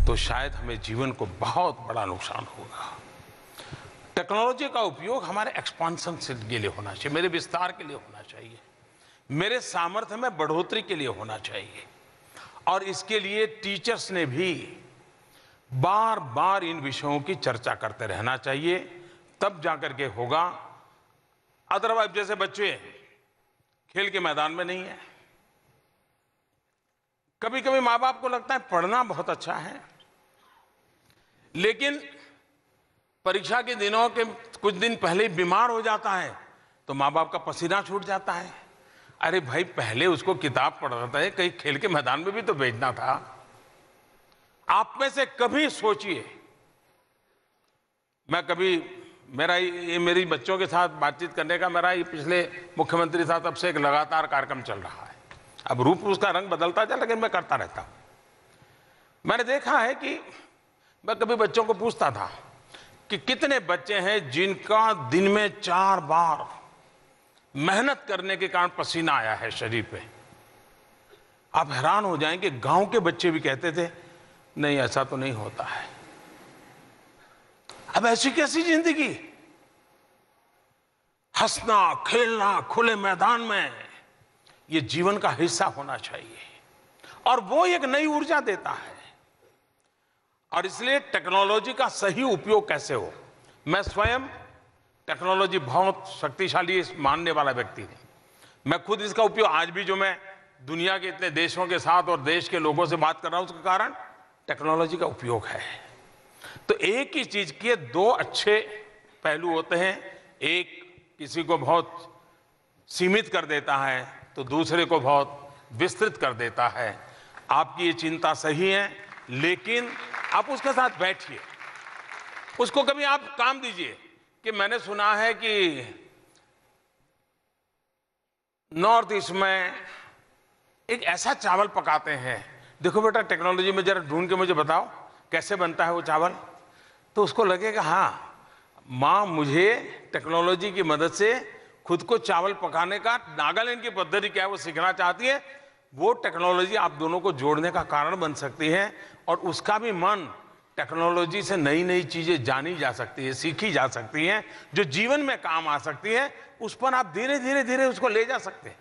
तो शायद हमें जीवन को बहुत बड़ा नुकसान होगा। टेक्नोलॉजी का उपयोग हमारे एक्सपांशन के लिए होना चाहिए, मेरे विस्तार के लिए होना चाहिए, मेरे सामर्थ्य में बढ़ोतरी के लिए होना चाहिए। और इसके लिए टीचर्स ने भी बार बार इन विषयों की चर्चा करते रहना चाहिए, तब जाकर के होगा। अदरवाइज जैसे बच्चे खेल के मैदान में नहीं है, कभी कभी माँ बाप को लगता है पढ़ना बहुत अच्छा है, लेकिन परीक्षा के दिनों के कुछ दिन पहले बीमार हो जाता है तो माँ बाप का पसीना छूट जाता है। अरे भाई, पहले उसको किताब पढ़ाता है, कहीं खेल के मैदान में भी तो भेजना था। आप में से कभी सोचिए, मैं कभी मेरी बच्चों के साथ बातचीत करने का मेरा ये पिछले मुख्यमंत्री साहब तब से एक लगातार कार्यक्रम चल रहा है। अब रूप उसका रंग बदलता चला, लेकिन मैं करता रहता हूं। मैंने देखा है कि मैं कभी बच्चों को पूछता था कि कितने बच्चे हैं जिनका दिन में 4 बार मेहनत करने के कारण पसीना आया है शरीर पे। आप हैरान हो जाएंगे, गांव के बच्चे भी कहते थे नहीं, ऐसा तो नहीं होता है। अब ऐसी कैसी जिंदगी? हंसना खेलना खुले मैदान में, ये जीवन का हिस्सा होना चाहिए, और वो एक नई ऊर्जा देता है। और इसलिए टेक्नोलॉजी का सही उपयोग कैसे हो, मैं स्वयं टेक्नोलॉजी बहुत शक्तिशाली मानने वाला व्यक्ति हूं। मैं खुद इसका उपयोग आज भी, जो मैं दुनिया के इतने देशों के साथ और देश के लोगों से बात कर रहा हूं, उसका कारण टेक्नोलॉजी का उपयोग है। तो एक ही चीज के 2 अच्छे पहलू होते हैं, एक किसी को बहुत सीमित कर देता है तो दूसरे को बहुत विस्तृत कर देता है। आपकी ये चिंता सही है, लेकिन आप उसके साथ बैठिए, उसको कभी आप काम दीजिए। कि मैंने सुना है कि नॉर्थ ईस्ट में एक ऐसा चावल पकाते हैं, देखो बेटा टेक्नोलॉजी में जरा ढूंढ के मुझे बताओ कैसे बनता है वो चावल। तो उसको लगेगा हाँ, माँ मुझे टेक्नोलॉजी की मदद से खुद को चावल पकाने का नागालैंड की पद्धति क्या है वो सीखना चाहती है। वो टेक्नोलॉजी आप दोनों को जोड़ने का कारण बन सकती है, और उसका भी मन टेक्नोलॉजी से नई नई चीजें जानी जा सकती है, सीखी जा सकती हैं, जो जीवन में काम आ सकती है। उस पर आप धीरे धीरे धीरे उसको ले जा सकते हैं।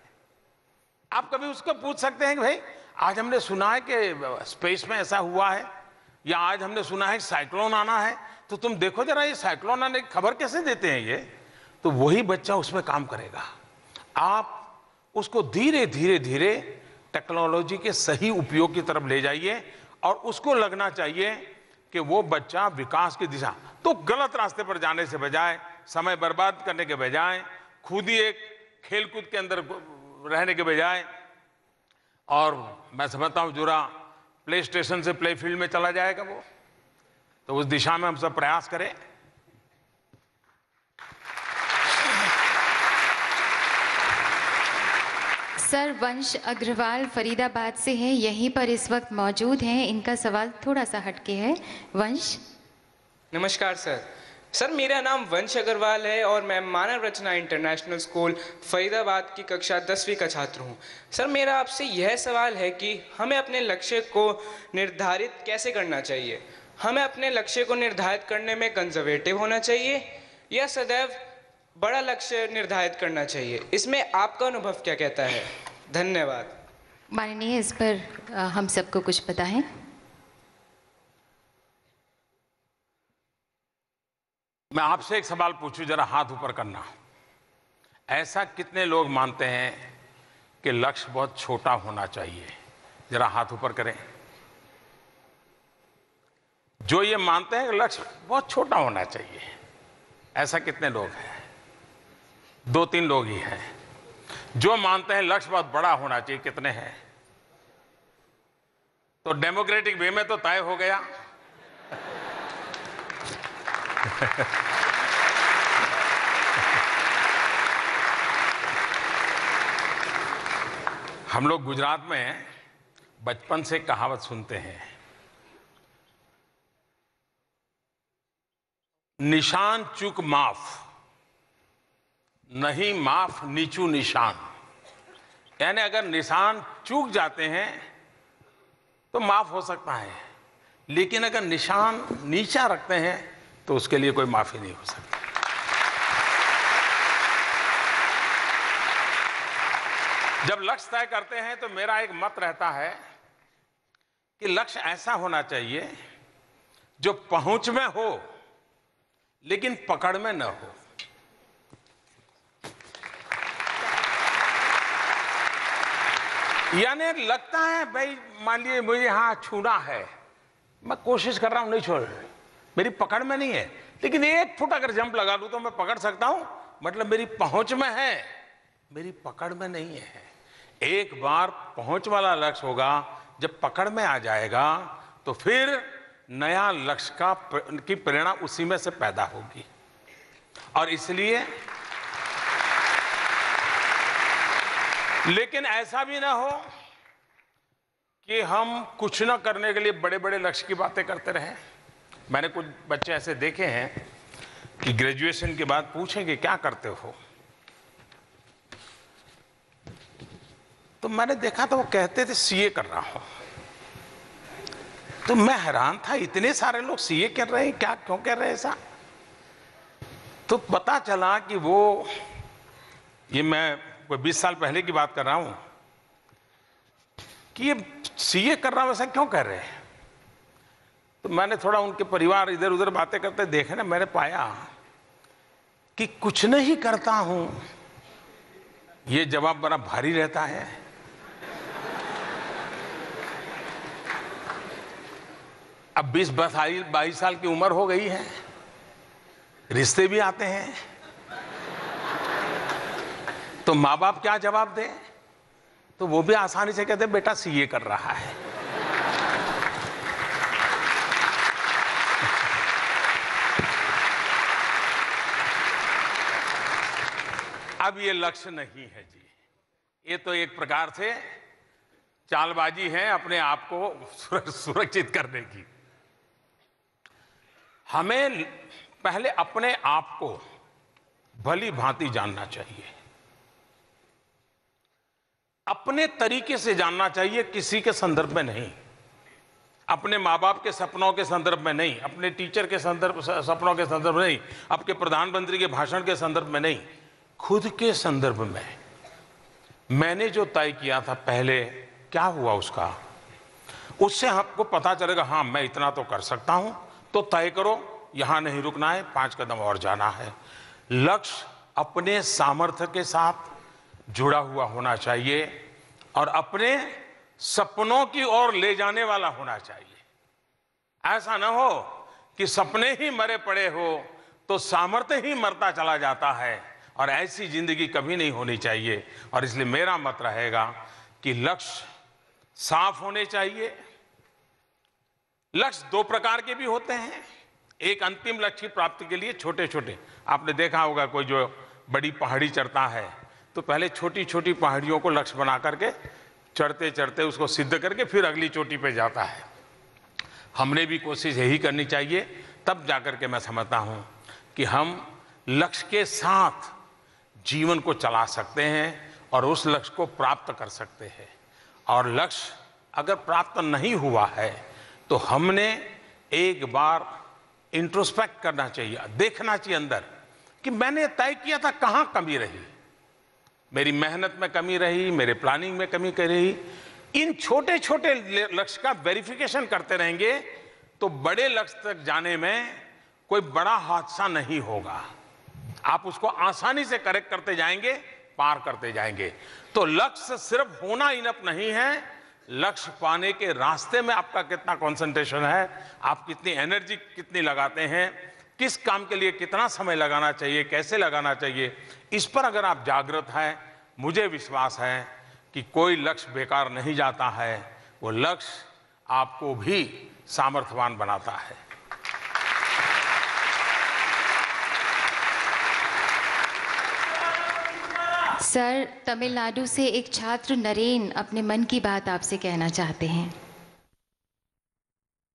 आप कभी उसको पूछ सकते हैं कि भाई आज हमने सुना है कि स्पेस में ऐसा हुआ है, या आज हमने सुना है साइक्लोन आना है, तो तुम देखो जरा ये साइक्लोन आने की खबर कैसे देते हैं ये। तो वही बच्चा उसमें काम करेगा। आप उसको धीरे धीरे धीरे टेक्नोलॉजी के सही उपयोग की तरफ ले जाइए, और उसको लगना चाहिए कि वो बच्चा विकास की दिशा, तो गलत रास्ते पर जाने से बजाय, समय बर्बाद करने के बजाय, खुद ही एक खेलकूद के अंदर रहने के बजाय, और मैं समझता हूं जुरा प्ले स्टेशन से प्ले फील्ड में चला जाएगा वो, तो उस दिशा में हम सब प्रयास करें। सर, वंश अग्रवाल फरीदाबाद से हैं, यहीं पर इस वक्त मौजूद हैं। इनका सवाल थोड़ा सा हटके है। वंश। नमस्कार सर। सर, मेरा नाम वंश अग्रवाल है और मैं मानव रचना इंटरनेशनल स्कूल फरीदाबाद की कक्षा 10वीं का छात्र हूं। सर, मेरा आपसे यह सवाल है कि हमें अपने लक्ष्य को निर्धारित कैसे करना चाहिए। हमें अपने लक्ष्य को निर्धारित करने में कंजर्वेटिव होना चाहिए या सदैव बड़ा लक्ष्य निर्धारित करना चाहिए। इसमें आपका अनुभव क्या कहता है? धन्यवाद। माननीय, इस पर हम सबको कुछ बताएं। मैं आपसे एक सवाल पूछूं, जरा हाथ ऊपर करना। ऐसा कितने लोग मानते हैं कि लक्ष्य बहुत छोटा होना चाहिए? जरा हाथ ऊपर करें। जो ये मानते हैं कि लक्ष्य बहुत छोटा होना चाहिए, ऐसा कितने लोग हैं? 2-3 लोग ही हैं। जो मानते हैं लक्ष्य बहुत बड़ा होना चाहिए, कितने हैं? तो डेमोक्रेटिक वे में तो तय हो गया। हम लोग गुजरात में बचपन से कहावत सुनते हैं, निशान चूक माफ, नहीं माफ नीचू निशान। यानी अगर निशान चूक जाते हैं तो माफ हो सकता है, लेकिन अगर निशान नीचा रखते हैं तो उसके लिए कोई माफी नहीं हो सकती। जब लक्ष्य तय करते हैं तो मेरा एक मत रहता है कि लक्ष्य ऐसा होना चाहिए जो पहुंच में हो लेकिन पकड़ में न हो। यानी लगता है भाई मान लीजिए मुझे यहां छूना है, मैं कोशिश कर रहा हूं नहीं छोड़, मेरी पकड़ में नहीं है, लेकिन 1 फुट अगर जंप लगा लूं तो मैं पकड़ सकता हूं, मतलब मेरी पहुंच में है, मेरी पकड़ में नहीं है। एक बार पहुंच वाला लक्ष्य होगा, जब पकड़ में आ जाएगा तो फिर नया लक्ष्य की प्रेरणा उसी में से पैदा होगी। और इसलिए लेकिन ऐसा भी ना हो कि हम कुछ ना करने के लिए बड़े बड़े लक्ष्य की बातें करते रहें। मैंने कुछ बच्चे ऐसे देखे हैं कि ग्रेजुएशन के बाद पूछेंगे क्या करते हो, तो मैंने देखा तो वो कहते थे सीए कर रहा हूं। तो मैं हैरान था, इतने सारे लोग सीए कर रहे हैं, क्या क्यों कर रहे हैं ऐसा? तो पता चला कि वो, ये मैं कोई 20 साल पहले की बात कर रहा हूं, कि ये सीए कर रहा हूं ऐसा क्यों कर रहे हैं। तो मैंने थोड़ा उनके परिवार इधर उधर बातें करते देखे ना, मैंने पाया कि कुछ नहीं करता हूं, ये जवाब बड़ा भारी रहता है। अब 20-22 साल की उम्र हो गई है, रिश्ते भी आते हैं, तो माँ बाप क्या जवाब दें? तो वो भी आसानी से कहते बेटा सीए कर रहा है। अब ये लक्ष्य नहीं है जी, ये तो एक प्रकार से चालबाजी है अपने आप को सुरक्षित करने की। हमें पहले अपने आप को भली भांति जानना चाहिए, अपने तरीके से जानना चाहिए, किसी के संदर्भ में नहीं, अपने माँ बाप के सपनों के संदर्भ में नहीं, अपने टीचर के सपनों के संदर्भ में नहीं, आपके प्रधानमंत्री के भाषण के संदर्भ में नहीं, खुद के संदर्भ में। मैंने जो तय किया था पहले, क्या हुआ उसका, उससे आपको पता चलेगा हाँ मैं इतना तो कर सकता हूं। तो तय करो, यहां नहीं रुकना है, 5 कदम और जाना है। लक्ष्य अपने सामर्थ्य के साथ जुड़ा हुआ होना चाहिए और अपने सपनों की ओर ले जाने वाला होना चाहिए। ऐसा ना हो कि सपने ही मरे पड़े हो तो सामर्थ्य ही मरता चला जाता है, और ऐसी जिंदगी कभी नहीं होनी चाहिए। और इसलिए मेरा मत रहेगा कि लक्ष्य साफ होने चाहिए। लक्ष्य 2 प्रकार के भी होते हैं। एक अंतिम लक्ष्य की प्राप्ति के लिए छोटे छोटे, आपने देखा होगा कोई जो बड़ी पहाड़ी चढ़ता है तो पहले छोटी छोटी पहाड़ियों को लक्ष्य बना करके चढ़ते चढ़ते उसको सिद्ध करके फिर अगली चोटी पे जाता है। हमने भी कोशिश यही करनी चाहिए, तब जाकर के मैं समझता हूं कि हम लक्ष्य के साथ जीवन को चला सकते हैं और उस लक्ष्य को प्राप्त कर सकते हैं। और लक्ष्य अगर प्राप्त नहीं हुआ है तो हमने एक बार इंट्रोस्पेक्ट करना चाहिए, देखना चाहिए अंदर कि मैंने तय किया था कहां कमी रही, मेरी मेहनत में कमी रही, मेरे प्लानिंग में कमी रही। इन छोटे छोटे लक्ष्य का वेरिफिकेशन करते रहेंगे तो बड़े लक्ष्य तक जाने में कोई बड़ा हादसा नहीं होगा। आप उसको आसानी से करेक्ट करते जाएंगे, पार करते जाएंगे। तो लक्ष्य सिर्फ होना इनफ नहीं है, लक्ष्य पाने के रास्ते में आपका कितना कंसंट्रेशन है, आप कितनी एनर्जी कितनी लगाते हैं, किस काम के लिए कितना समय लगाना चाहिए, कैसे लगाना चाहिए, इस पर अगर आप जागृत हैं, मुझे विश्वास है कि कोई लक्ष्य बेकार नहीं जाता है। वो लक्ष्य आपको भी सामर्थ्यवान बनाता है। सर, तमिलनाडु से एक छात्र नरेन अपने मन की बात आपसे कहना चाहते हैं।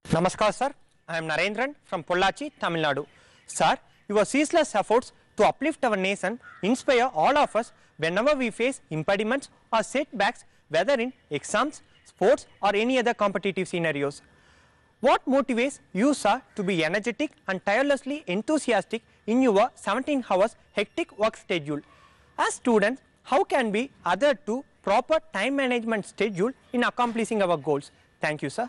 Namaskar sir, I am Narendran from Pollachi, Tamil Nadu. Sir, your ceaseless efforts to uplift our nation inspire all of us whenever we face impediments or setbacks, whether in exams, sports or any other competitive scenarios. What motivates you, sir, to be energetic and tirelessly enthusiastic in your 17 hours hectic work schedule? As students, how can we adhere to proper time management schedule in accomplishing our goals? Thank you, sir.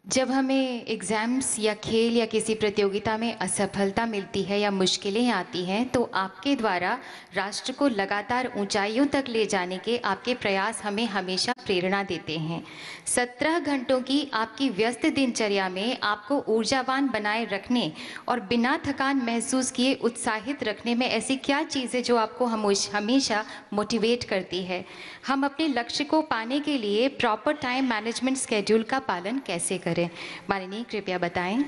जब हमें exams या खेल या किसी प्रतियोगिता में असफलता मिलती है या मुश्किलें आती हैं, तो आपके द्वारा राष्ट्र को लगातार ऊंचाइयों तक ले जाने के आपके प्रयास हमें हमेशा प्रेरणा देते हैं। 17 घंटों की आपकी व्यस्त दिनचर्या में आपको ऊर्जावान बनाए रखने और बिना थकान महसूस किए उत्साहित रखने में ऐसी क्या चीज़ है जो आपको हमेशा मोटिवेट करती है? हम अपने लक्ष्य को पाने के लिए प्रॉपर टाइम मैनेजमेंट स्केड्यूल का पालन कैसे करें? माननीय, कृपया बताएं।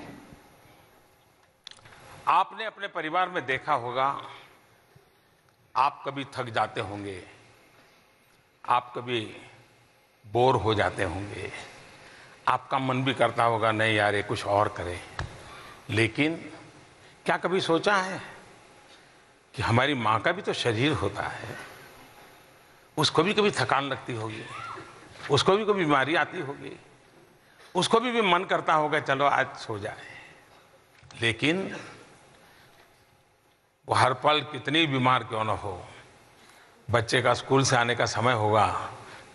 आपने अपने परिवार में देखा होगा, आप कभी थक जाते होंगे, आप कभी बोर हो जाते होंगे, आपका मन भी करता होगा नहीं यार ये कुछ और करें, लेकिन क्या कभी सोचा है कि हमारी माँ का भी तो शरीर होता है, उसको भी कभी थकान लगती होगी, उसको भी कभी बीमारी आती होगी, उसको भी मन करता होगा चलो आज सो जाए, लेकिन वो हर पल कितनी बीमार क्यों न हो, बच्चे का स्कूल से आने का समय होगा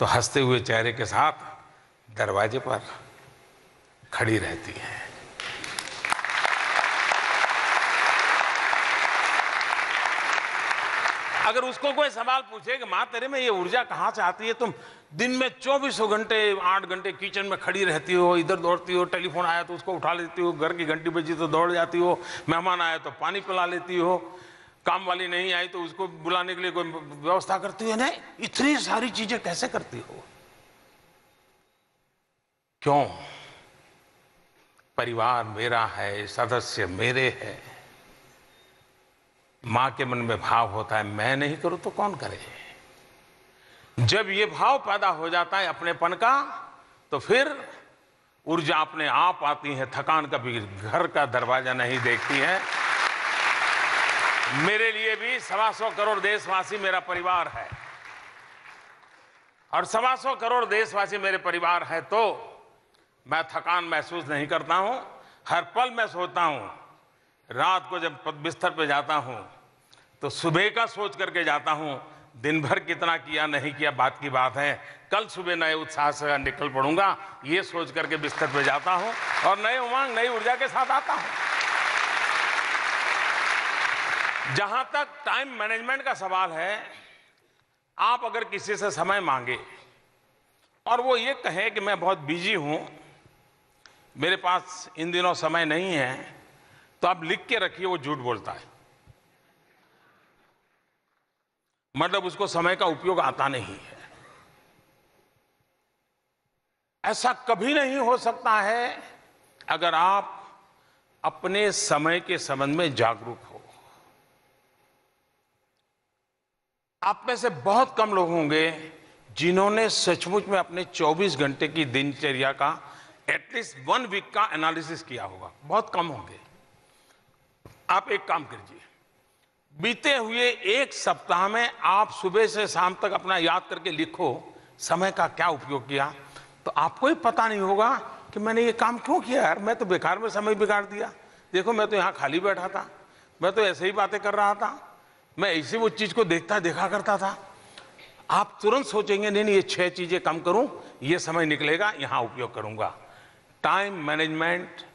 तो हंसते हुए चेहरे के साथ दरवाजे पर खड़ी रहती है। अगर उसको कोई सवाल पूछे कि माँ तेरे में ये ऊर्जा कहाँ से आती है, तुम दिन में 24 घंटे 8 घंटे किचन में खड़ी रहती हो, इधर दौड़ती हो, टेलीफोन आया तो उसको उठा लेती हो, घर की घंटी बजी तो दौड़ जाती हो, मेहमान आया तो पानी पिला लेती हो, काम वाली नहीं आई तो उसको बुलाने के लिए कोई व्यवस्था करती हो, नहीं इतनी सारी चीजें कैसे करती हो? क्यों? परिवार मेरा है, सदस्य मेरे हैं। मां के मन में भाव होता है मैं नहीं करूं तो कौन करे। जब ये भाव पैदा हो जाता है अपनेपन का, तो फिर ऊर्जा अपने आप आती है, थकान कभी घर का दरवाजा नहीं देखती है। मेरे लिए भी 125 करोड़ देशवासी मेरा परिवार है, और 125 करोड़ देशवासी मेरे परिवार है, तो मैं थकान महसूस नहीं करता हूं। हर पल मैं सोचता हूं, रात को जब बिस्तर पे जाता हूं तो सुबह का सोच करके जाता हूं, दिन भर कितना किया नहीं किया बात की बात है, कल सुबह नए उत्साह से निकल पड़ूंगा, ये सोच करके बिस्तर पे जाता हूं और नए उमंग नई ऊर्जा के साथ आता हूं। जहां तक टाइम मैनेजमेंट का सवाल है, आप अगर किसी से समय मांगे और वो ये कहे कि मैं बहुत बिजी हूं, मेरे पास इन दिनों समय नहीं है, तो आप लिख के रखिए वो झूठ बोलता है। मतलब उसको समय का उपयोग आता नहीं है। ऐसा कभी नहीं हो सकता है अगर आप अपने समय के संबंध में जागरूक हो। आप में से बहुत कम लोग होंगे जिन्होंने सचमुच में अपने 24 घंटे की दिनचर्या का एटलीस्ट 1 वीक का एनालिसिस किया होगा, बहुत कम होंगे। आप एक काम कीजिए, बीते हुए एक सप्ताह में आप सुबह से शाम तक अपना याद करके लिखो समय का क्या उपयोग किया, तो आपको ही पता नहीं होगा कि मैंने ये काम क्यों किया यार, मैं तो बेकार में समय बिगाड़ दिया। देखो मैं तो यहाँ खाली बैठा था, मैं तो ऐसे ही बातें कर रहा था, मैं ऐसे वो चीज को देखा करता था। आप तुरंत सोचेंगे नहीं नहीं ये 6 चीजें कम करूं, ये समय निकलेगा, यहां उपयोग करूंगा। टाइम मैनेजमेंट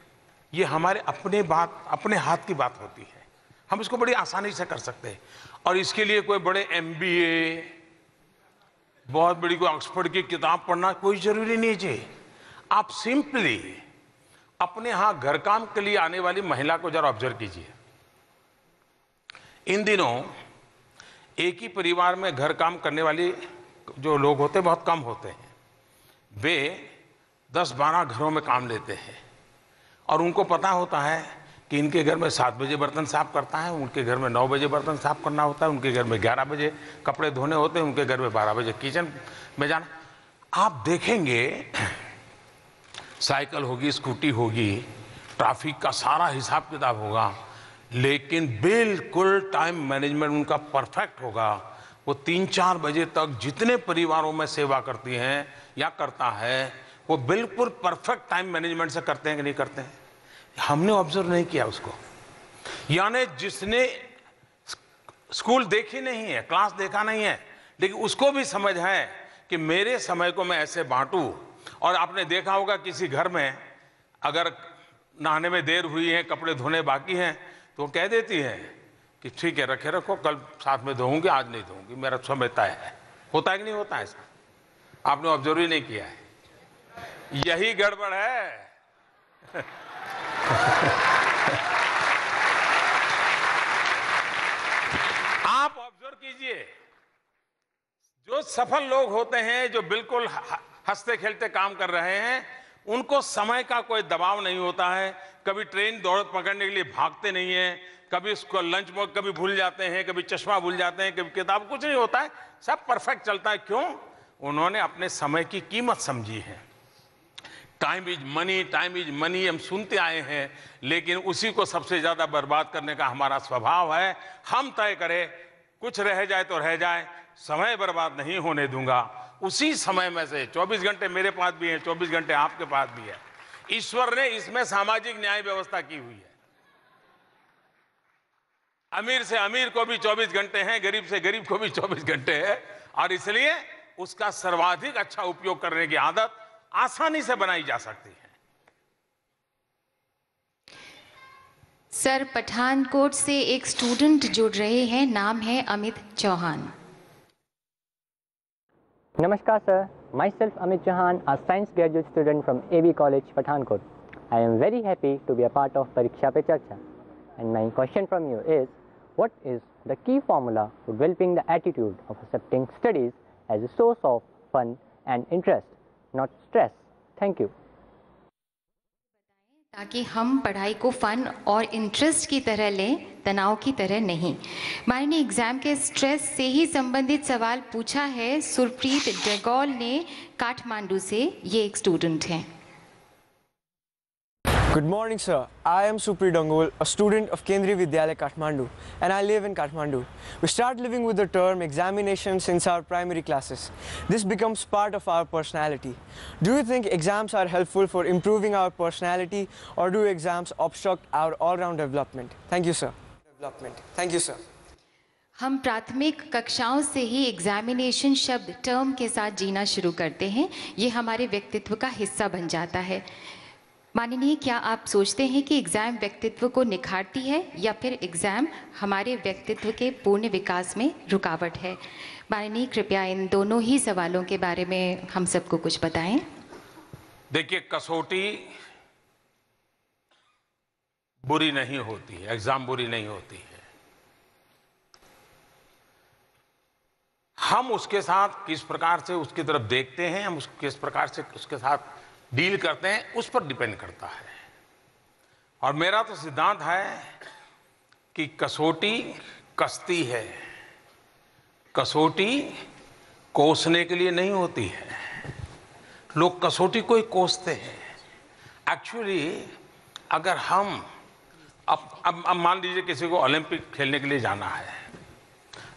ये हमारे अपने हाथ की बात होती है, हम इसको बड़ी आसानी से कर सकते हैं। और इसके लिए कोई बड़े MBA, बहुत बड़ी कोई ऑक्सफोर्ड की किताब पढ़ना कोई जरूरी नहीं चाहिए। आप सिंपली अपने यहां घर काम के लिए आने वाली महिला को जरा ऑब्जर्व कीजिए। इन दिनों एक ही परिवार में घर काम करने वाली जो लोग होते हैं बहुत कम होते हैं। वे 10-12 घरों में काम लेते हैं और उनको पता होता है कि इनके घर में 7 बजे बर्तन साफ करता है, उनके घर में 9 बजे बर्तन साफ करना होता है, उनके घर में 11 बजे कपड़े धोने होते हैं, उनके घर में 12 बजे किचन में जाना। आप देखेंगे साइकिल होगी, स्कूटी होगी, ट्रैफिक का सारा हिसाब किताब होगा, लेकिन बिल्कुल टाइम मैनेजमेंट उनका परफेक्ट होगा। वो 3-4 बजे तक जितने परिवारों में सेवा करती हैं या करता है, वो बिल्कुल परफेक्ट टाइम मैनेजमेंट से करते हैं कि नहीं करते हैं? हमने ऑब्जर्व नहीं किया उसको। यानी जिसने स्कूल देखी नहीं है, क्लास देखा नहीं है, लेकिन उसको भी समझ है कि मेरे समय को मैं ऐसे बांटूं। और आपने देखा होगा किसी घर में अगर नहाने में देर हुई है, कपड़े धोने बाकी हैं, तो वो कह देती है कि ठीक है रखे रखो, कल साथ में धोऊंगी, आज नहीं धोऊंगी, मेरा समय तय है। होता है कि नहीं होता है ऐसा? आपने ऑब्जर्व ही नहीं किया है, यही गड़बड़ है। आप ऑब्जर्व कीजिए, जो सफल लोग होते हैं, जो बिल्कुल हंसते खेलते काम कर रहे हैं, उनको समय का कोई दबाव नहीं होता है। कभी ट्रेन दौड़ पकड़ने के लिए भागते नहीं है, कभी उसको लंच बॉक्स कभी भूल जाते हैं, कभी चश्मा भूल जाते हैं, कभी किताब, कुछ नहीं होता है, सब परफेक्ट चलता है। क्यों? उन्होंने अपने समय की कीमत समझी है। Time is money, time is money हम सुनते आए हैं, लेकिन उसी को सबसे ज्यादा बर्बाद करने का हमारा स्वभाव है। हम तय करें कुछ रह जाए तो रह जाए, समय बर्बाद नहीं होने दूंगा। उसी समय में से 24 घंटे मेरे पास भी है, 24 घंटे आपके पास भी है। ईश्वर ने इसमें सामाजिक न्याय व्यवस्था की हुई है। अमीर से अमीर को भी 24 घंटे हैं, गरीब से गरीब को भी 24 घंटे है, और इसलिए उसका सर्वाधिक अच्छा उपयोग करने की आदत आसानी से बनाई जा सकती है। सर, पठानकोट से एक स्टूडेंट जुड़ रहे हैं, नाम है Amit Chauhan. Namaskar sir, myself Amit Chauhan, a science graduate student from AB College, Pathankot. I am very happy to be a part of Pariksha Pe Charcha. And my question from you is, what is the key formula for developing the attitude of accepting studies as a source of fun and interest, not stress? Thank you. ताकि हम पढ़ाई को fun और interest की तरह लें, तनाव की तरह नहीं। माननीय एग्जाम के स्ट्रेस से ही संबंधित सवाल पूछा है सुरप्रीत डेगोल ने काठमांडू से। ये एक स्टूडेंट हैं। Good morning sir, I am Supreet Dangol, a student of Kendriya Vidyalaya Kathmandu, and I live in Kathmandu. We start living with the term examination since our primary classes. This becomes part of our personality. Do you think exams are helpful for improving our personality, or do exams obstruct our all-round development? Thank you sir. Thank you sir. हम प्राथमिक कक्षाओं से ही examination शब्द term के साथ जीना शुरू करते हैं। ये हमारे व्यक्तित्व का हिस्सा बन जाता है। माननीय, क्या आप सोचते हैं कि एग्ज़ाम व्यक्तित्व को निखारती है या फिर एग्ज़ाम हमारे व्यक्तित्व के पूर्ण विकास में रुकावट है? माननीय, कृपया इन दोनों ही सवालों के बारे में हम सबको कुछ बताएं। देखिए, कसौटी बुरी नहीं होती है, एग्जाम बुरी नहीं होती है। हम उसके साथ किस प्रकार से उसकी तरफ देखते हैं, हम किस प्रकार से उसके साथ डील करते हैं, उस पर डिपेंड करता है। और मेरा तो सिद्धांत है कि कसौटी कसती है, कसौटी कोसने के लिए नहीं होती है। लोग कसौटी को ही कोसते हैं। एक्चुअली अगर हम अब मान लीजिए किसी को ओलंपिक खेलने के लिए जाना है,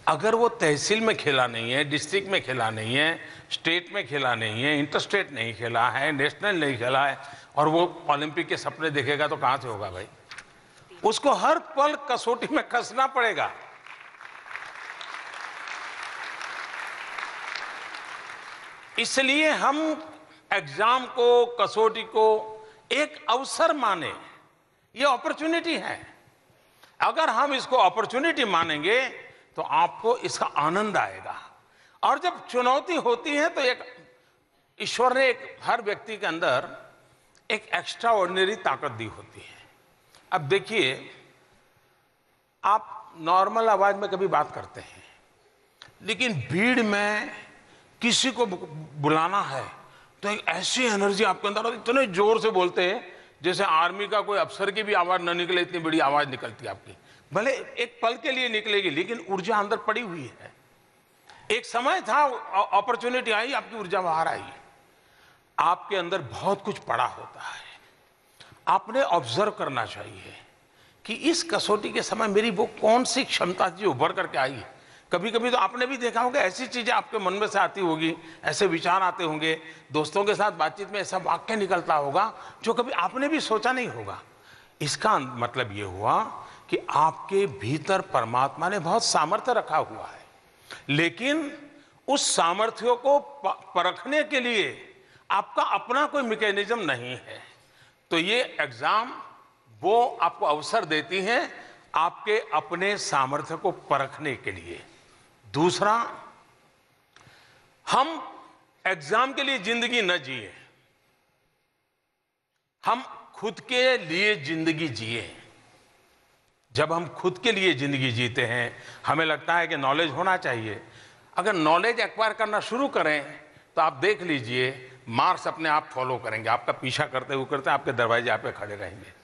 अगर वो तहसील में खेला नहीं है, डिस्ट्रिक्ट में खेला नहीं है, स्टेट में खेला नहीं है, इंटर स्टेट नहीं खेला है, नेशनल नहीं खेला है, और वो ओलंपिक के सपने देखेगा तो कहां से होगा भाई? उसको हर पल कसौटी में कसना पड़ेगा। इसलिए हम एग्जाम को, कसौटी को एक अवसर माने, ये अपॉर्चुनिटी है। अगर हम इसको अपॉर्चुनिटी मानेंगे तो आपको इसका आनंद आएगा। और जब चुनौती होती है तो एक ईश्वर ने एक हर व्यक्ति के अंदर एक एक्स्ट्रा ऑर्डिनरी ताकत दी होती है। अब देखिए, आप नॉर्मल आवाज में कभी बात करते हैं, लेकिन भीड़ में किसी को बुलाना है तो एक ऐसी एनर्जी आपके अंदर, और इतने जोर से बोलते हैं जैसे आर्मी का कोई अफसर की भी आवाज न निकले, इतनी बड़ी आवाज निकलती है आपकी। भले एक पल के लिए निकलेगी, लेकिन ऊर्जा अंदर पड़ी हुई है। एक समय था, अपॉर्चुनिटी आई, आपकी ऊर्जा बाहर आई। आपके अंदर बहुत कुछ पड़ा होता है। आपने ऑब्जर्व करना चाहिए कि इस कसौटी के समय मेरी वो कौन सी क्षमता जो उभर करके आई। कभी कभी तो आपने भी देखा होगा, ऐसी चीजें आपके मन में से आती होगी, ऐसे विचार आते होंगे, दोस्तों के साथ बातचीत में ऐसा वाक्य निकलता होगा जो कभी आपने भी सोचा नहीं होगा। इसका मतलब ये हुआ कि आपके भीतर परमात्मा ने बहुत सामर्थ्य रखा हुआ है, लेकिन उस सामर्थ्य को परखने के लिए आपका अपना कोई मैकेनिज्म नहीं है। तो ये एग्जाम वो आपको अवसर देती हैं आपके अपने सामर्थ्य को परखने के लिए। दूसरा, हम एग्जाम के लिए जिंदगी न जिए, हम खुद के लिए जिंदगी जिए। जब हम खुद के लिए जिंदगी जीते हैं, हमें लगता है कि नॉलेज होना चाहिए। अगर नॉलेज एक्वायर करना शुरू करें तो आप देख लीजिए, मार्क्स अपने आप फॉलो करेंगे, आपका पीछा करते हुए करते आपके दरवाजे आप पे खड़े रहेंगे।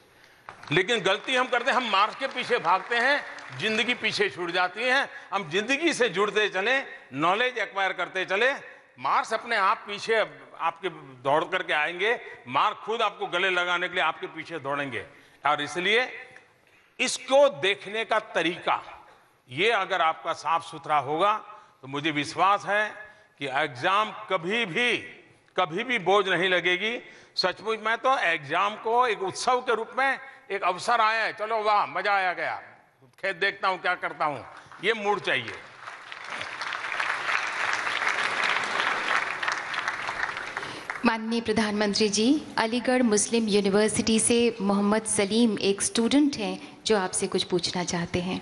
लेकिन गलती हम करते हैं, हम मार्क्स के पीछे भागते हैं, जिंदगी पीछे छूट जाती है। हम जिंदगी से जुड़ते चले, नॉलेज एक्वायर करते चले, मार्क्स अपने आप पीछे आपके दौड़ करके आएंगे, मार्क्स खुद आपको गले लगाने के लिए आपके पीछे दौड़ेंगे। और इसलिए इसको देखने का तरीका ये अगर आपका साफ सुथरा होगा तो मुझे विश्वास है कि एग्जाम कभी भी बोझ नहीं लगेगी। सचमुच मैं तो एग्जाम को एक उत्सव के रूप में, एक अवसर आया है, चलो वाह मजा आया गया, खेत देखता हूं क्या करता हूं, ये मूड चाहिए। माननीय प्रधानमंत्री जी, अलीगढ़ मुस्लिम यूनिवर्सिटी से मोहम्मद सलीम एक स्टूडेंट हैं जो आपसे कुछ पूछना चाहते हैं।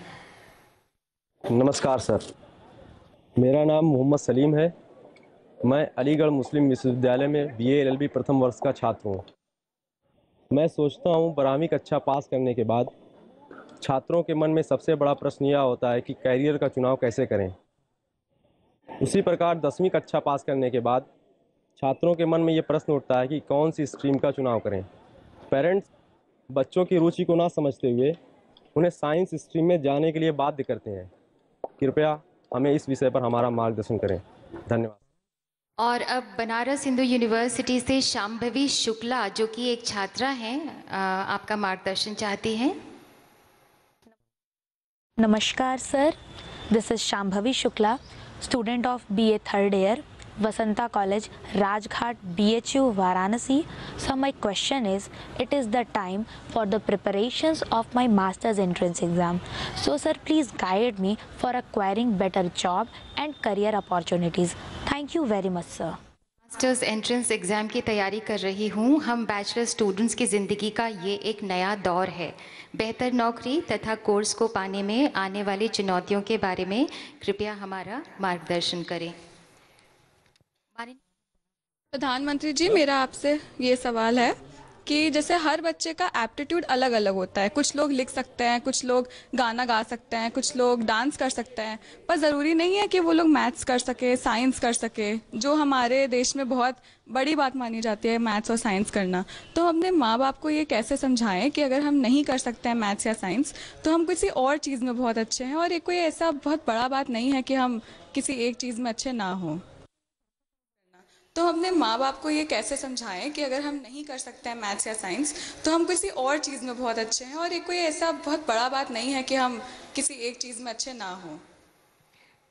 नमस्कार सर, मेरा नाम मोहम्मद सलीम है। मैं अलीगढ़ मुस्लिम विश्वविद्यालय में BA LLB प्रथम वर्ष का छात्र हूँ। मैं सोचता हूँ 12वीं कक्षा पास करने के बाद छात्रों के मन में सबसे बड़ा प्रश्न यह होता है कि कैरियर का चुनाव कैसे करें। उसी प्रकार 10वीं कक्षा पास करने के बाद छात्रों के मन में ये प्रश्न उठता है कि कौन सी स्ट्रीम का चुनाव करें। पेरेंट्स बच्चों की रुचि को ना समझते हुए उन्हें साइंस स्ट्रीम में जाने के लिए बाध्य करते हैं। कृपया हमें इस विषय पर हमारा मार्गदर्शन करें। धन्यवाद। और अब बनारस हिंदू यूनिवर्सिटी से शांभवी शुक्ला जो कि एक छात्रा हैं, आपका मार्गदर्शन चाहती हैं। नमस्कार sir, this is Shambhavi Shukla, student of BA third year, Vasanta College, Rajghat, BHU, Varanasi. So my question is, it is the time for the preparations of my master's entrance exam. So sir, please guide me for acquiring better job and career opportunities. Thank you very much sir. Masters entrance exam की तैयारी कर रही हूँ। हम bachelor students की ज़िंदगी का ये एक नया दौर है। बेहतर नौकरी तथा कोर्स को पाने में आने वाली चुनौतियों के बारे में कृपया हमारा मार्गदर्शन करें। प्रधानमंत्री जी, मेरा आपसे ये सवाल है कि जैसे हर बच्चे का एप्टीट्यूड अलग अलग होता है। कुछ लोग लिख सकते हैं, कुछ लोग गाना गा सकते हैं, कुछ लोग डांस कर सकते हैं, पर ज़रूरी नहीं है कि वो लोग मैथ्स कर सके, साइंस कर सके, जो हमारे देश में बहुत बड़ी बात मानी जाती है मैथ्स और साइंस करना। तो हम अपने माँ बाप को ये कैसे समझाएं कि अगर हम नहीं कर सकते हैं मैथ्स या साइंस तो हम किसी और चीज़ में बहुत अच्छे हैं, और ये कोई ऐसा बहुत बड़ा बात नहीं है कि हम किसी एक चीज़ में अच्छे ना हों। तो हम अपने माँ बाप को ये कैसे समझाएं कि अगर हम नहीं कर सकते हैं मैथ्स या साइंस तो हम किसी और चीज़ में बहुत अच्छे हैं, और ये कोई ऐसा बहुत बड़ा बात नहीं है कि हम किसी एक चीज़ में अच्छे ना हों।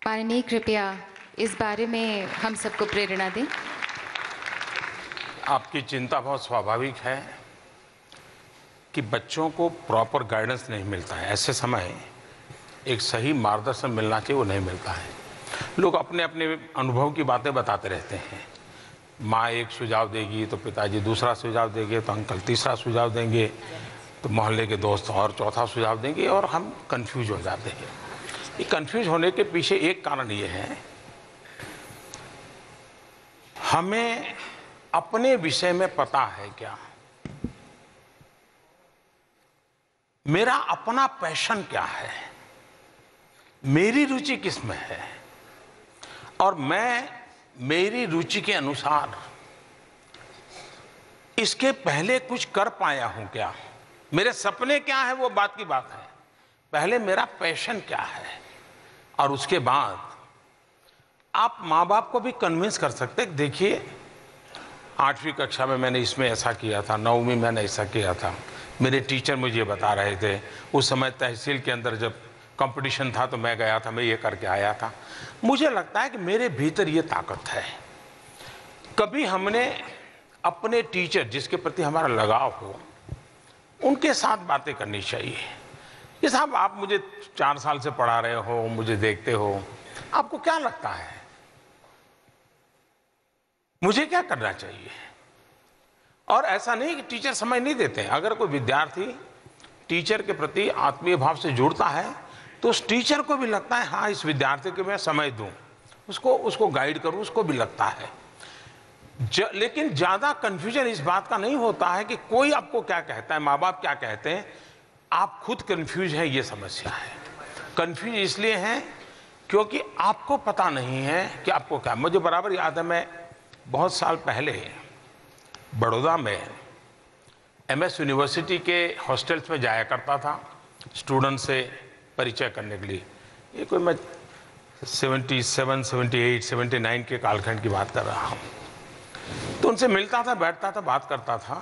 माननीय, कृपया इस बारे में हम सबको प्रेरणा दें। आपकी चिंता बहुत स्वाभाविक है कि बच्चों को प्रॉपर गाइडेंस नहीं मिलता है। ऐसे समय एक सही मार्गदर्शन मिलना चाहिए, वो नहीं मिलता है। लोग अपने अपने अनुभव की बातें बताते रहते हैं। माँ एक सुझाव देगी तो पिताजी दूसरा सुझाव देंगे, तो अंकल तीसरा सुझाव देंगे, तो मोहल्ले के दोस्त और चौथा सुझाव देंगे, और हम कंफ्यूज हो जाते हैं। ये कंफ्यूज होने के पीछे एक कारण ये है, हमें अपने विषय में पता है क्या, मेरा अपना पैशन क्या है, मेरी रुचि किस में है, और मैं मेरी रुचि के अनुसार इसके पहले कुछ कर पाया हूं क्या, मेरे सपने क्या है, वो बात की बात है। पहले मेरा पैशन क्या है, और उसके बाद आप माँ बाप को भी कन्विंस कर सकते हैं। देखिए, 8वीं कक्षा में मैंने इसमें ऐसा किया था, 9वीं में मैंने ऐसा किया था, मेरे टीचर मुझे बता रहे थे। उस समय तहसील के अंदर जब कंपटीशन था तो मैं गया था, मैं ये करके आया था। मुझे लगता है कि मेरे भीतर ये ताकत है। कभी हमने अपने टीचर जिसके प्रति हमारा लगाव हो, उनके साथ बातें करनी चाहिए कि साहब आप मुझे 4 साल से पढ़ा रहे हो, मुझे देखते हो, आपको क्या लगता है मुझे क्या करना चाहिए? और ऐसा नहीं कि टीचर समय नहीं देते हैं। अगर कोई विद्यार्थी टीचर के प्रति आत्मीय भाव से जुड़ता है तो उस टीचर को भी लगता है हाँ इस विद्यार्थी को मैं समय दूं, उसको गाइड करूं, उसको भी लगता है। लेकिन ज्यादा कंफ्यूजन इस बात का नहीं होता है कि कोई आपको क्या कहता है, माँ बाप क्या कहते हैं, आप खुद कंफ्यूज हैं, ये समस्या है। कंफ्यूज इसलिए हैं क्योंकि आपको पता नहीं है कि आपको क्या। मुझे बराबर याद है, मैं बहुत साल पहले बड़ौदा में MS यूनिवर्सिटी के हॉस्टल्स में जाया करता था स्टूडेंट से परिचय करने के लिए। ये कोई मैं 77, 78, 79 के कालखंड की बात कर रहा हूँ। तो उनसे मिलता था, बैठता था, बात करता था।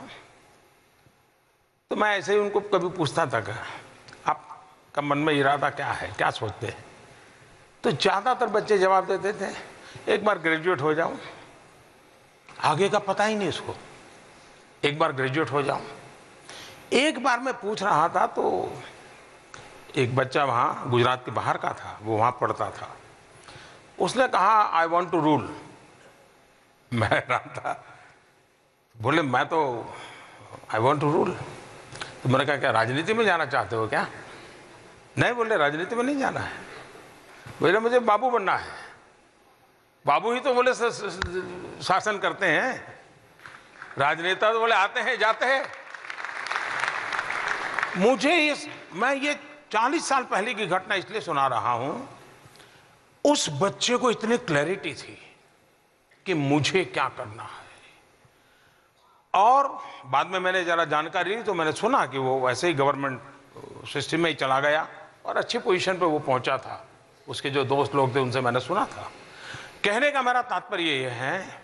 तो मैं ऐसे ही उनको कभी पूछता था कि आपका मन में इरादा क्या है, क्या सोचते हैं? तो ज़्यादातर बच्चे जवाब देते थे एक बार ग्रेजुएट हो जाऊं, आगे का पता ही नहीं उसको, एक बार ग्रेजुएट हो जाऊं। एक बार मैं पूछ रहा था तो एक बच्चा वहाँ गुजरात के बाहर का था, वो वहाँ पढ़ता था, उसने कहा आई वॉन्ट टू रूल। मैं हैरान था, बोले मैं तो आई वॉन्ट टू रूल। तो मैंने कहा क्या राजनीति में जाना चाहते हो क्या? नहीं, बोले राजनीति में नहीं जाना है, बोले मुझे बाबू बनना है। बाबू ही तो बोले शासन करते हैं, राजनेता तो बोले आते हैं जाते हैं। मैं ये 40 साल पहले की घटना इसलिए सुना रहा हूं, उस बच्चे को इतनी क्लैरिटी थी कि मुझे क्या करना है। और बाद में मैंने जरा जानकारी ली तो मैंने सुना कि वो वैसे ही गवर्नमेंट सिस्टम में ही चला गया और अच्छी पोजीशन पे वो पहुंचा था। उसके जो दोस्त लोग थे उनसे मैंने सुना था। कहने का मेरा तात्पर्य ये है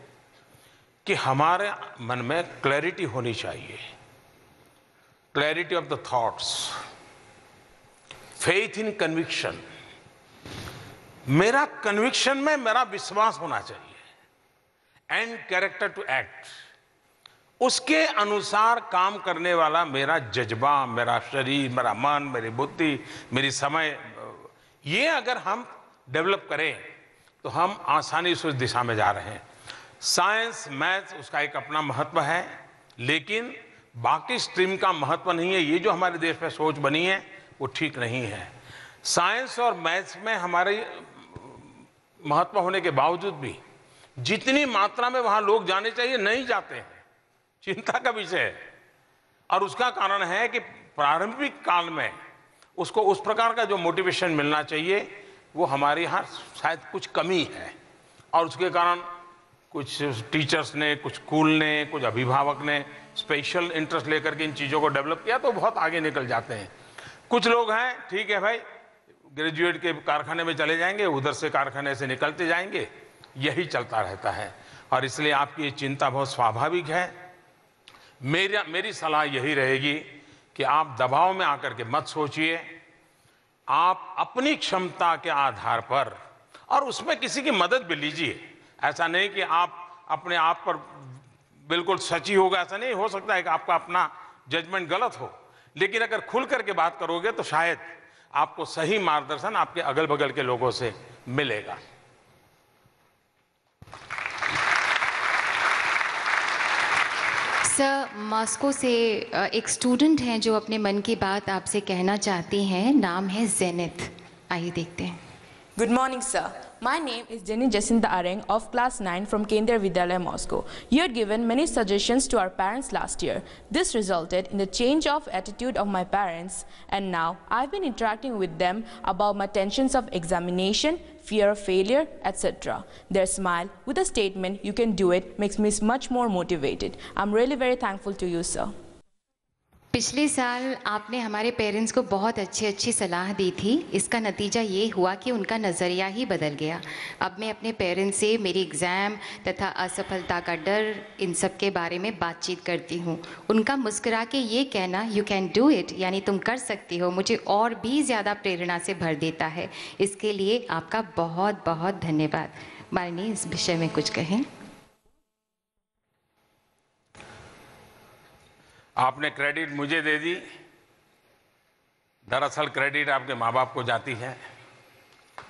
कि हमारे मन में क्लैरिटी होनी चाहिए, clarity of the thoughts, faith in conviction. मेरा कन्विक्शन में मेरा विश्वास होना चाहिए, एंड कैरेक्टर टू एक्ट, उसके अनुसार काम करने वाला मेरा जज्बा, मेरा शरीर, मेरा मन, मेरी बुद्धि, मेरी समय, ये अगर हम डेवलप करें तो हम आसानी से उस दिशा में जा रहे हैं। साइंस, मैथ्स, उसका एक अपना महत्व है, लेकिन बाकी स्ट्रीम का महत्व नहीं है। ये जो हमारे देश में सोच बनी है वो ठीक नहीं है। साइंस और मैथ्स में हमारे महत्व होने के बावजूद भी जितनी मात्रा में वहां लोग जाने चाहिए नहीं जाते हैं, चिंता का विषय है। और उसका कारण है कि प्रारंभिक काल में उसको उस प्रकार का जो मोटिवेशन मिलना चाहिए वो हमारे यहाँ शायद कुछ कमी है। और उसके कारण कुछ टीचर्स ने, कुछ स्कूल ने, कुछ अभिभावक ने स्पेशल इंटरेस्ट लेकर के इन चीज़ों को डेवलप किया तो बहुत आगे निकल जाते हैं। कुछ लोग हैं ठीक है भाई, ग्रेजुएट के कारखाने में चले जाएंगे, उधर से कारखाने से निकलते जाएंगे, यही चलता रहता है। और इसलिए आपकी ये चिंता बहुत स्वाभाविक है। मेरी सलाह यही रहेगी कि आप दबाव में आकर के मत सोचिए, आप अपनी क्षमता के आधार पर, और उसमें किसी की मदद भी लीजिए। ऐसा नहीं कि आप अपने आप पर बिल्कुल सची होगा, ऐसा नहीं हो सकता है कि आपका अपना जजमेंट गलत हो, लेकिन अगर खुल करके बात करोगे तो शायद आपको सही मार्गदर्शन आपके अगल बगल के लोगों से मिलेगा। सर, मॉस्को से एक स्टूडेंट हैं जो अपने मन की बात आपसे कहना चाहती हैं। नाम है जेनिथ, आइए देखते हैं। Good morning, sir. My name is Jenny Jacinta Areng of class 9 from Kendriya Vidyalaya, Moscow. You had given many suggestions to our parents last year. This resulted in the change of attitude of my parents, and now I've been interacting with them about my tensions of examination, fear of failure, etc. Their smile with a statement, "You can do it," makes me much more motivated. I'm really very thankful to you, sir. पिछले साल आपने हमारे parents को बहुत अच्छी सलाह दी थी। इसका नतीजा ये हुआ कि उनका नज़रिया ही बदल गया। अब मैं अपने पेरेंट्स से मेरी एग्ज़ाम तथा असफलता का डर, इन सब के बारे में बातचीत करती हूँ। उनका मुस्कुरा के ये कहना यू कैन डू इट, यानी तुम कर सकती हो, मुझे और भी ज़्यादा प्रेरणा से भर देता है। इसके लिए आपका बहुत बहुत धन्यवाद। माननीय, इस विषय में कुछ कहें। आपने क्रेडिट मुझे दे दी, दरअसल क्रेडिट आपके माँ बाप को जाती है,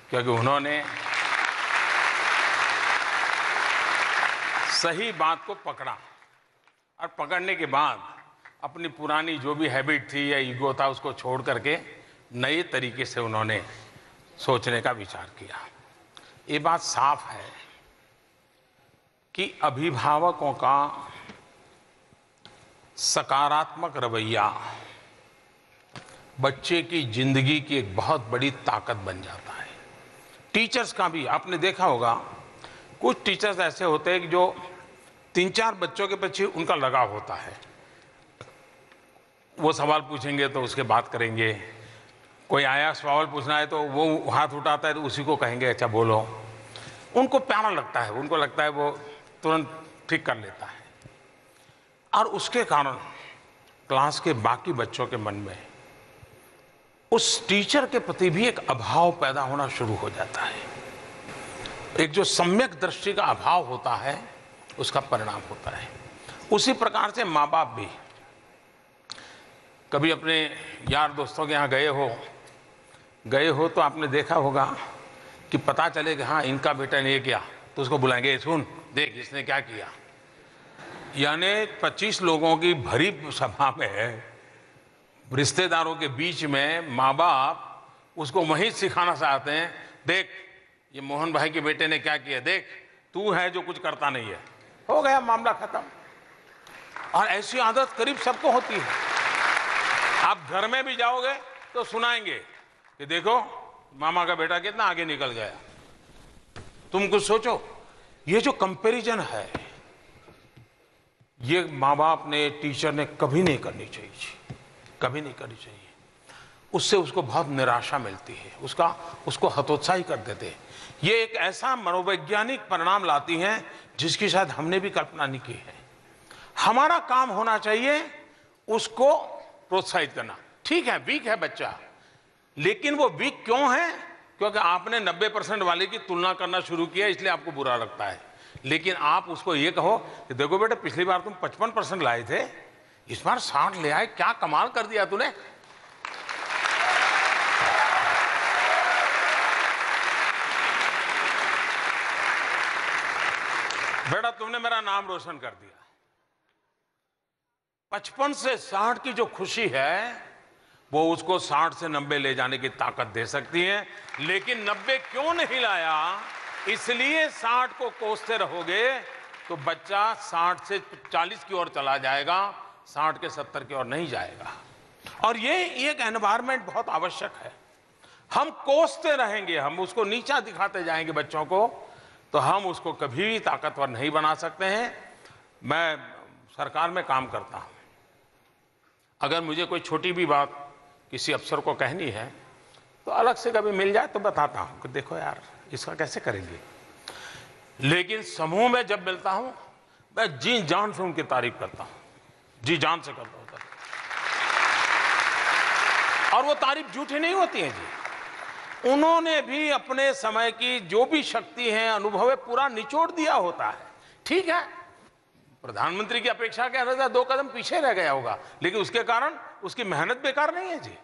क्योंकि उन्होंने सही बात को पकड़ा और पकड़ने के बाद अपनी पुरानी जो भी हैबिट थी या ईगो था उसको छोड़ करके नए तरीके से उन्होंने सोचने का विचार किया। ये बात साफ है कि अभिभावकों का सकारात्मक रवैया बच्चे की जिंदगी की एक बहुत बड़ी ताकत बन जाता है। टीचर्स का भी आपने देखा होगा, कुछ टीचर्स ऐसे होते हैं कि जो 3-4 बच्चों के पीछे उनका लगाव होता है। वो सवाल पूछेंगे तो उसके बात करेंगे, कोई आया सवाल पूछना है तो वो हाथ उठाता है तो उसी को कहेंगे अच्छा बोलो। उनको प्यारा लगता है, उनको लगता है वो तुरंत ठीक कर लेता है, और उसके कारण क्लास के बाकी बच्चों के मन में उस टीचर के प्रति भी एक अभाव पैदा होना शुरू हो जाता है। एक जो सम्यक दृष्टि का अभाव होता है उसका परिणाम होता है। उसी प्रकार से माँ बाप भी कभी अपने यार दोस्तों के यहाँ गए हो तो आपने देखा होगा कि पता चले कि हाँ इनका बेटा ने ये किया तो उसको बुलाएंगे, सुन देख इसने क्या किया। यानी 25 लोगों की भरी सभा में रिश्तेदारों के बीच में माँ बाप उसको वहीं सिखाना चाहते हैं, देख ये मोहन भाई के बेटे ने क्या किया, देख तू है जो कुछ करता नहीं है। हो गया मामला खत्म। और ऐसी आदत करीब सबको होती है। आप घर में भी जाओगे तो सुनाएंगे कि देखो मामा का बेटा कितना आगे निकल गया। तुम कुछ सोचो, ये जो कंपैरिजन है ये माँ बाप ने, टीचर ने कभी नहीं करनी चाहिए, कभी नहीं करनी चाहिए। उससे उसको बहुत निराशा मिलती है, उसको हतोत्साही कर देते हैं। ये एक ऐसा मनोवैज्ञानिक परिणाम लाती हैं जिसकी शायद हमने भी कल्पना नहीं की है। हमारा काम होना चाहिए उसको प्रोत्साहित करना। ठीक है वीक है बच्चा, लेकिन वो वीक क्यों है? क्योंकि आपने 90% वाले की तुलना करना शुरू किया, इसलिए आपको बुरा लगता है। लेकिन आप उसको ये कहो कि देखो बेटा पिछली बार तुम 55% लाए थे, इस बार 60 ले आए, क्या कमाल कर दिया तूने। बेटा तुमने मेरा नाम रोशन कर दिया। 55 से 60 की जो खुशी है वो उसको 60 से 90 ले जाने की ताकत दे सकती है। लेकिन 90 क्यों नहीं लाया, इसलिए 60 को कोसते रहोगे तो बच्चा 60 से 40 की ओर चला जाएगा, 60 के 70 की ओर नहीं जाएगा। और ये एक एनवायरनमेंट बहुत आवश्यक है। हम कोसते रहेंगे, हम उसको नीचा दिखाते जाएंगे बच्चों को, तो हम उसको कभी भी ताकतवर नहीं बना सकते हैं। मैं सरकार में काम करता हूं, अगर मुझे कोई छोटी भी बात किसी अफसर को कहनी है तो अलग से कभी मिल जाए तो बताता हूं कि देखो यार इसका कैसे करेंगे। लेकिन समूह में जब मिलता हूं मैं जी जान से उनकी तारीफ करता हूं, जी जान से करता हूं। और वो तारीफ झूठी नहीं होती है जी। उन्होंने भी अपने समय की जो भी शक्ति है, अनुभव है, पूरा निचोड़ दिया होता है। ठीक है प्रधानमंत्री की अपेक्षा के अनुसार 2 कदम पीछे रह गया होगा, लेकिन उसके कारण उसकी मेहनत बेकार नहीं है जी।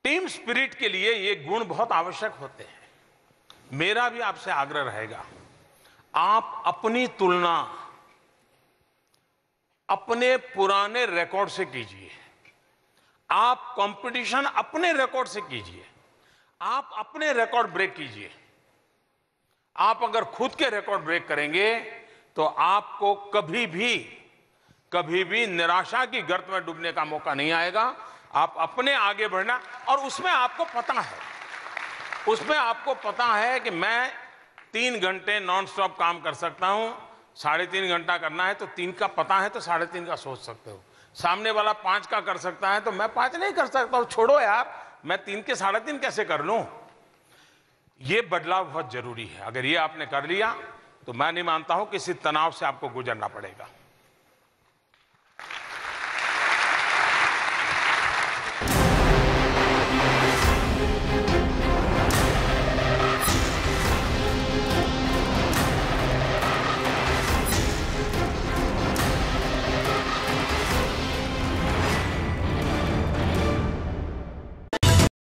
टीम स्पिरिट के लिए ये गुण बहुत आवश्यक होते हैं। मेरा भी आपसे आग्रह रहेगा, आप अपनी तुलना अपने पुराने रिकॉर्ड से कीजिए। आप कंपटीशन अपने रिकॉर्ड से कीजिए। आप अपने रिकॉर्ड ब्रेक कीजिए। आप अगर खुद के रिकॉर्ड ब्रेक करेंगे तो आपको कभी भी निराशा की गर्त में डूबने का मौका नहीं आएगा। आप अपने आगे बढ़ना, और उसमें आपको पता है कि मैं 3 घंटे नॉन स्टॉप काम कर सकता हूं। 3.5 घंटा करना है तो 3 का पता है तो 3.5 का सोच सकते हो। सामने वाला 5 का कर सकता है तो मैं 5 नहीं कर सकता हूं, छोड़ो यार, मैं 3 के 3.5 कैसे कर लूं। ये बदलाव बहुत जरूरी है। अगर ये आपने कर लिया तो मैं नहीं मानता हूं किसी तनाव से आपको गुजरना पड़ेगा।